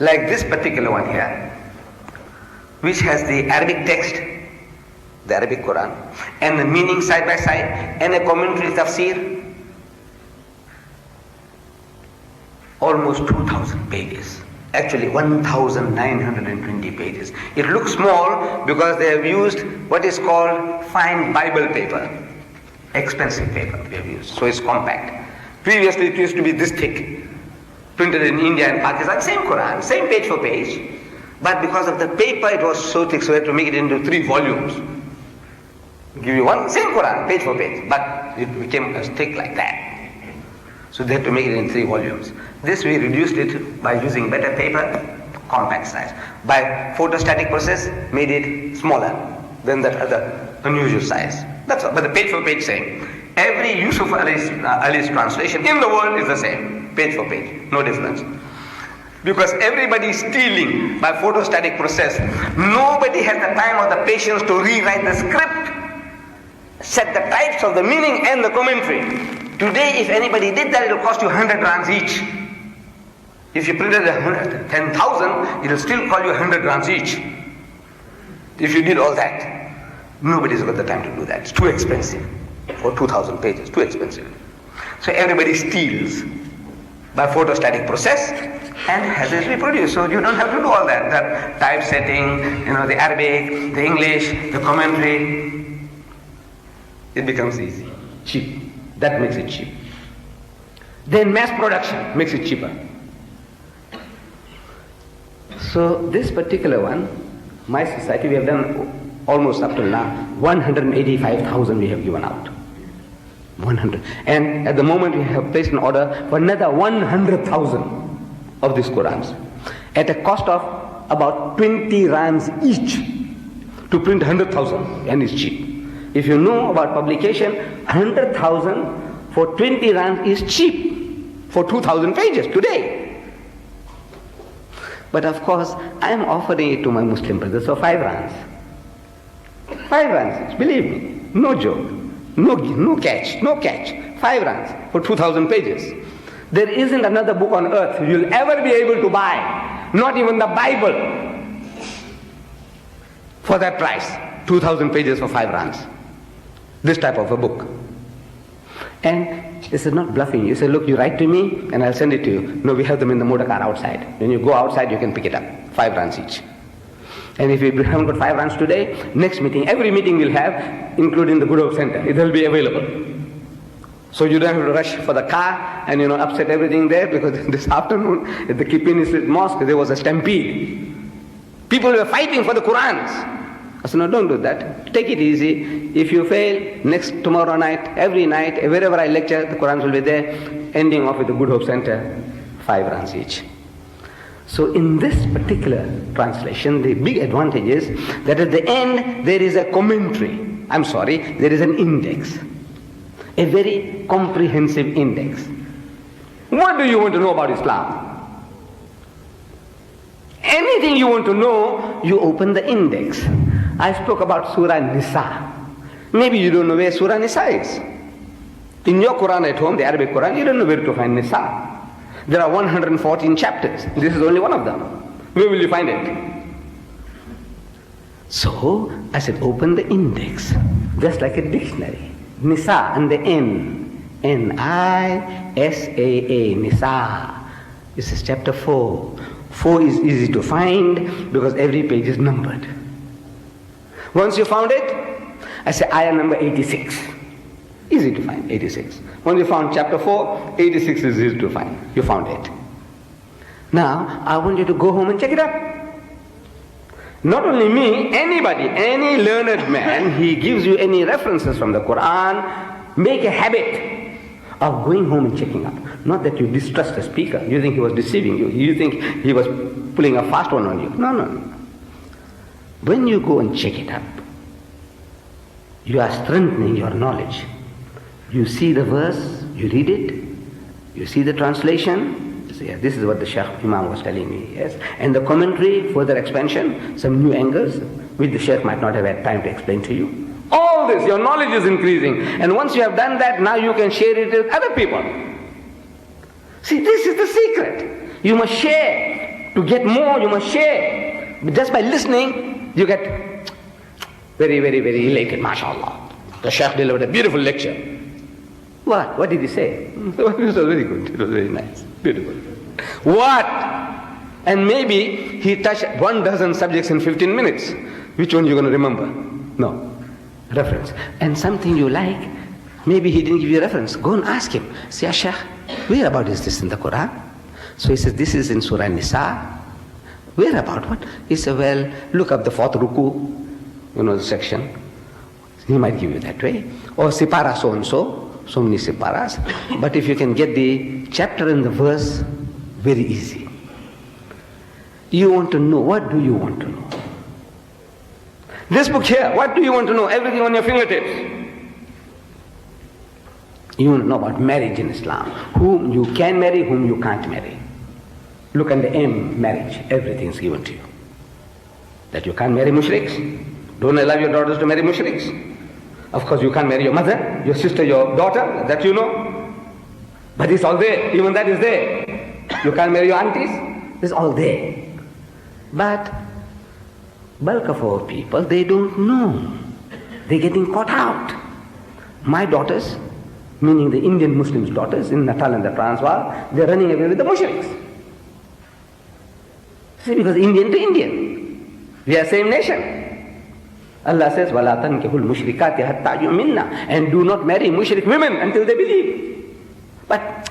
Like this particular one here, which has the Arabic text, the Arabic Quran, and the meaning side by side, and a commentary tafsir. Almost 2,000 pages. Actually 1,920 pages. It looks small because they have used what is called fine Bible paper. Expensive paper they have used. So it's compact. Previously it used to be this thick. Printed in India and Pakistan. Same Quran, same page for page. But because of the paper it was so thick, so we had to make it into 3 volumes. Give you one, same Quran, page for page. But it became as thick like that. So they had to make it in 3 volumes. This we reduced it by using better paper, compact size. By photostatic process, made it smaller than that other unusual size. That's all. But the page for page same. Every Yusuf Ali's translation in the world is the same. Page for page. No difference. Because everybody is stealing by photostatic process. Nobody has the time or the patience to rewrite the script, set the types of the meaning and the commentary. Today, if anybody did that, it will cost you 100 rands each. If you printed 10,000, it will still call you 100 rands each. If you did all that, nobody's got the time to do that. It's too expensive for 2,000 pages. Too expensive. So everybody steals by photostatic process and has it reproduced. So you don't have to do all that. That typesetting, the Arabic, the English, the commentary. It becomes easy, cheap. That makes it cheap. Then mass production makes it cheaper. So this particular one, my society, we have done almost up till now, 185,000 we have given out. 100. And at the moment we have placed an order for another 100,000 of these Qurans at a cost of about 20 rands each to print 100,000, and it's cheap. If you know about publication, 100,000 for 20 rands is cheap for 2,000 pages today. But of course, I am offering it to my Muslim brothers for 5 rands. 5 rands, believe me, no joke, no catch. 5 rands for 2,000 pages. There isn't another book on earth you'll ever be able to buy, not even the Bible, for that price. 2,000 pages for 5 rands. This type of a book. And this is not bluffing. You say, look, you write to me and I'll send it to you. No, we have them in the motor car outside. When you go outside, you can pick it up. 5 rands each. And if you haven't got 5 rands today, next meeting, every meeting we'll have, including the Good Hope Center, it will be available. So you don't have to rush for the car and upset everything there, because this afternoon at the Kipini Mosque there was a stampede. People were fighting for the Qurans. I said, no, don't do that. Take it easy. If you fail, tomorrow night, every night, wherever I lecture, the Qurans will be there, ending off with the Good Hope Center, 5 rands each. So in this particular translation, the big advantage is that at the end there is a commentary. There is an index. A very comprehensive index. What do you want to know about Islam? Anything you want to know, you open the index. I spoke about Surah Nisa. Maybe you don't know where Surah Nisa is. In your Quran at home, the Arabic Quran, you don't know where to find Nisa. There are 114 chapters. This is only one of them. Where will you find it? So, I said, open the index. Just like a dictionary. Nisa and the N. N-I-S-A-A. Nisa. This is chapter 4. 4 is easy to find because every page is numbered. Once you found it, I say ayah number 86. Easy to find, 86. Once you found chapter 4, 86 is easy to find. You found it. Now, I want you to go home and check it up. Not only me, anybody, any learned man, he gives you any references from the Quran, make a habit of going home and checking up. Not that you distrust the speaker. You think he was deceiving you. You think he was pulling a fast one on you. No. When you go and check it up, you are strengthening your knowledge. You see the verse, you read it, you see the translation, you say, yeah, this is what the Sheikh Imam was telling me, yes. And the commentary, further expansion, some new angles, which the Sheikh might not have had time to explain to you. All this, your knowledge is increasing. And once you have done that, now you can share it with other people. See, this is the secret. You must share. To get more, you must share. But just by listening, you get very, very, very elated, mashallah. The Sheikh delivered a beautiful lecture. What? What did he say? It was very good. It was very nice. Beautiful. What? And maybe he touched 12 subjects in 15 minutes. Which one are you going to remember? No. Reference. And something you like, maybe he didn't give you a reference. Go and ask him. Say, Sheikh, where about is this in the Quran? So he says, this is in Surah Nisa. Where about what? He said, well, look up the 4th ruku, the section. He might give you that way. Or Sipara so-and-so, so many Siparas. But if you can get the chapter and the verse, very easy. You want to know, what do you want to know? This book here, what do you want to know? Everything on your fingertips. You want to know about marriage in Islam. Whom you can marry, whom you can't marry. Look at the M, marriage. Everything is given to you. That you can't marry mushriks. Don't allow your daughters to marry mushriks. Of course, you can't marry your mother, your sister, your daughter, that you know. But it's all there. Even that is there. You can't marry your aunties. It's all there. But bulk of our people, they don't know. They're getting caught out. My daughters, meaning the Indian Muslims' daughters in Natal and the Transvaal, they're running away with the mushriks. See, because Indian to Indian. We are same nation. Allah says, وَلَا تَنْكِحُ الْمُشْرِكَاتِ حَتَّى يُؤْمِنَّ, and do not marry mushrik women until they believe. But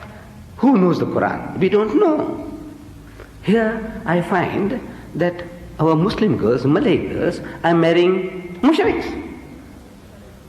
who knows the Quran? We don't know. Here I find that our Muslim girls, Malay girls, are marrying mushriks.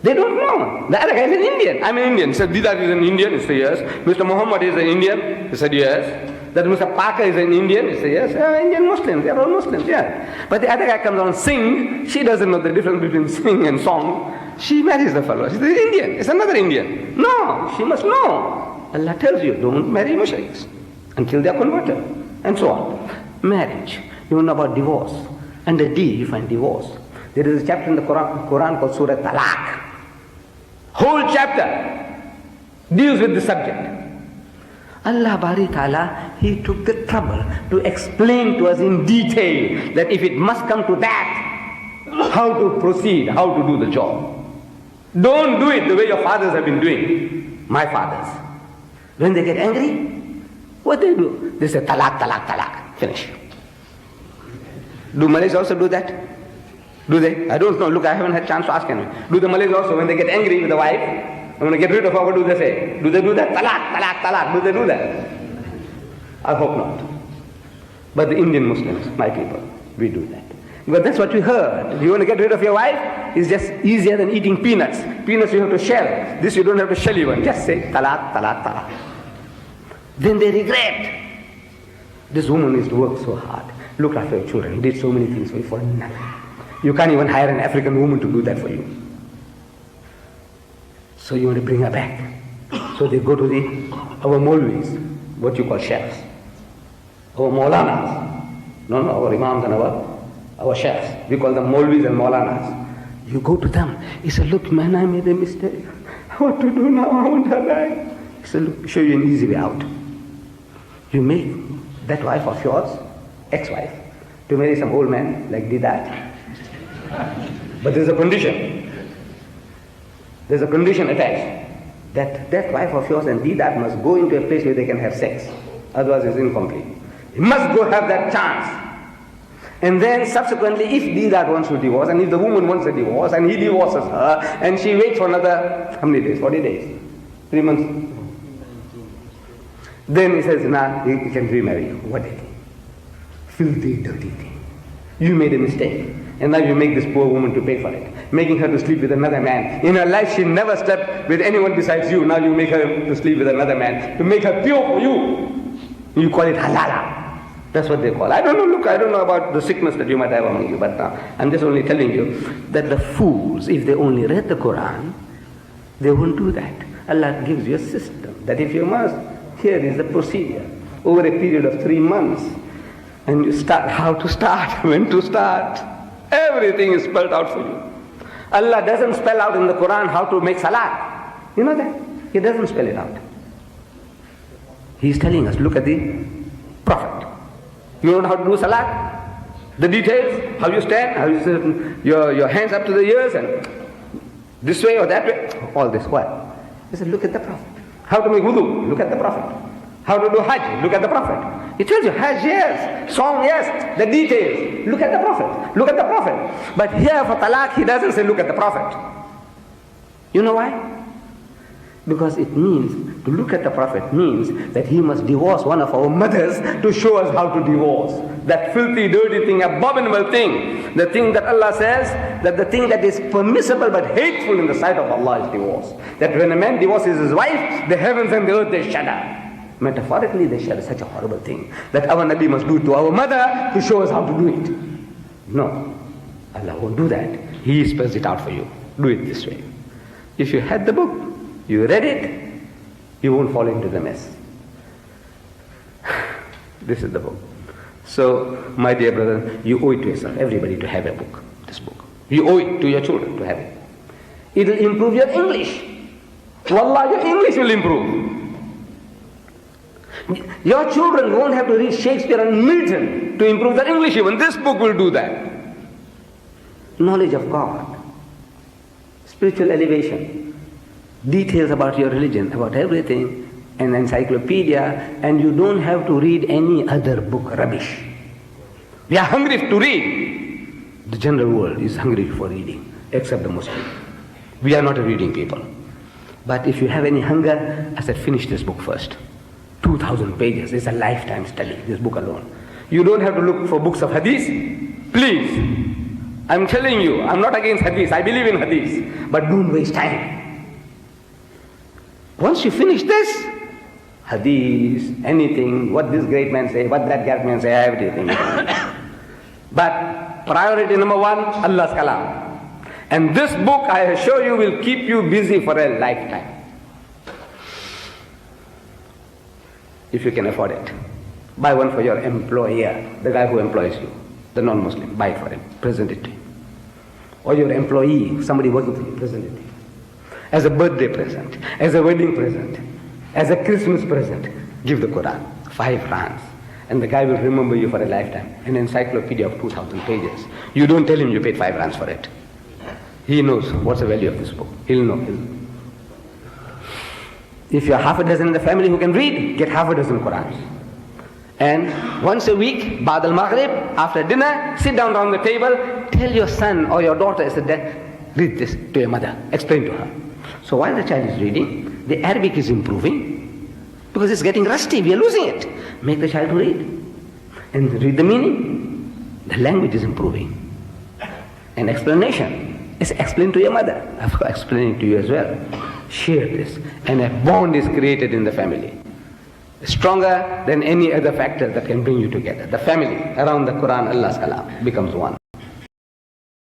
They don't know. The other guy is an Indian. I'm an Indian. He said, Didad is an Indian. He said, yes. Mr. Muhammad is an Indian. He said, yes. That Mr. Parker is an Indian. He said, yes. Indian Muslims. They are all Muslims, yeah. But the other guy comes on sing. She doesn't know the difference between sing and song. She marries the fellow. She's an Indian. It's another Indian. No, she must know. Allah tells you, don't marry mushriks until they are converted. And so on. Marriage. You know about divorce. Under D, you find divorce. There is a chapter in the Quran called Surah Talaq. Whole chapter deals with the subject. Allah Bari Ta'ala, He took the trouble to explain to us in detail that if it must come to that, how to proceed, how to do the job. Don't do it the way your fathers have been doing. My fathers. When they get angry, what they do? They say talaq, talaq, talaq. Finish. Do Malays also do that? Do they? I don't know. Look, I haven't had a chance to ask anyone. Do the Malays also, when they get angry with the wife, and when they get rid of her, what do they say? Do they do that? Talaq, talaq, talaq. Do they do that? I hope not. But the Indian Muslims, my people, we do that. Because that's what we heard. If you want to get rid of your wife, it's just easier than eating peanuts. Peanuts you have to shell. This you don't have to shell even. Just say talaq, talaq, talaq. Then they regret. This woman used to work so hard. Looked after your children. Did so many things for you for nothing. You can't even hire an African woman to do that for you. So you want to bring her back. So they go to our Maulvis, what you call sheikhs. Our Maulanas. No, our Imams and our sheikhs. We call them Maulvis and Maulanas. You go to them. He said, look man, I made a mistake. What to do now? I want her back. He said, look, show you an easy way out. You make that wife of yours, ex-wife, to marry some old man like Didad. But there's a condition. There's a condition attached. That wife of yours and Didad must go into a place where they can have sex. Otherwise it's incomplete. He must go have that chance. And then subsequently, if Didad wants to divorce, and if the woman wants a divorce, and he divorces her, and she waits for another, how many days? 40 days? 3 months? Then he says, nah, he can remarry you. What a thing. Filthy, dirty thing. You made a mistake. And now you make this poor woman to pay for it. Making her to sleep with another man. In her life she never slept with anyone besides you. Now you make her to sleep with another man. To make her pure for you. You call it halala. That's what they call. I don't know, look, I don't know about the sickness that you might have among you. But I'm just only telling you that the fools, if they only read the Quran, they won't do that. Allah gives you a system. That if you must, here is the procedure. Over a period of 3 months. And you start, how to start, when to start. Everything is spelled out for you. Allah doesn't spell out in the Quran how to make salat. You know that? He doesn't spell it out. He's telling us, look at the Prophet. You don't know how to do salat? The details, how you stand, how you sit, your hands up to the ears, and this way or that way, all this. What? He said, look at the Prophet. How to make wudu? Look at the Prophet. How to do Hajj? Look at the Prophet. He tells you, Hajj, yes. Song, yes. The details. Look at the Prophet. Look at the Prophet. But here for talaq, he doesn't say, look at the Prophet. You know why? Because it means, to look at the Prophet means that he must divorce one of our mothers to show us how to divorce. That filthy, dirty thing, abominable thing. The thing that Allah says, that the thing that is permissible but hateful in the sight of Allah is divorce. That when a man divorces his wife, the heavens and the earth, they shudder. Metaphorically, they shudder. Such a horrible thing that our Nabi must do to our mother to show us how to do it. No, Allah won't do that. He spells it out for you. Do it this way. If you had the book, you read it, you won't fall into the mess. This is the book. So, my dear brother, you owe it to yourself, everybody, to have a book, this book. You owe it to your children to have it. It will improve your English. Wallah, your English will improve. Your children won't have to read Shakespeare and Milton to improve their English even. This book will do that. Knowledge of God, spiritual elevation, details about your religion, about everything, an encyclopedia, and you don't have to read any other book, rubbish. We are hungry to read. The general world is hungry for reading, except the Muslim. We are not a reading people. But if you have any hunger, I said, finish this book first. 2,000 pages, it's a lifetime study, this book alone. You don't have to look for books of hadith. Please, I'm telling you, I'm not against hadith, I believe in hadith, but don't waste time. Once you finish this, hadith, anything, what this great man say, what that great man say, everything. But priority number one, Allah's kalam. And this book, I assure you, will keep you busy for a lifetime. If you can afford it. Buy one for your employer, the guy who employs you, the non-Muslim. Buy it for him, present it to him. Or your employee, somebody working for you, present it to him. As a birthday present, as a wedding present, as a Christmas present, give the Quran, 5 rands. And the guy will remember you for a lifetime. An encyclopedia of 2,000 pages. You don't tell him you paid 5 rands for it. He knows what's the value of this book. He'll know. If you are half a dozen in the family who can read, get half a dozen Qurans. And once a week, Ba'd al-Maghrib, after dinner, sit down around the table, tell your son or your daughter, read this to your mother, explain to her. So while the child is reading, the Arabic is improving, because it's getting rusty, we are losing it. Make the child read. And read the meaning. The language is improving. And explanation is explained to your mother. I've explained it to you as well. Share this. And a bond is created in the family. Stronger than any other factor that can bring you together. The family around the Quran, Allah's kalam, becomes one.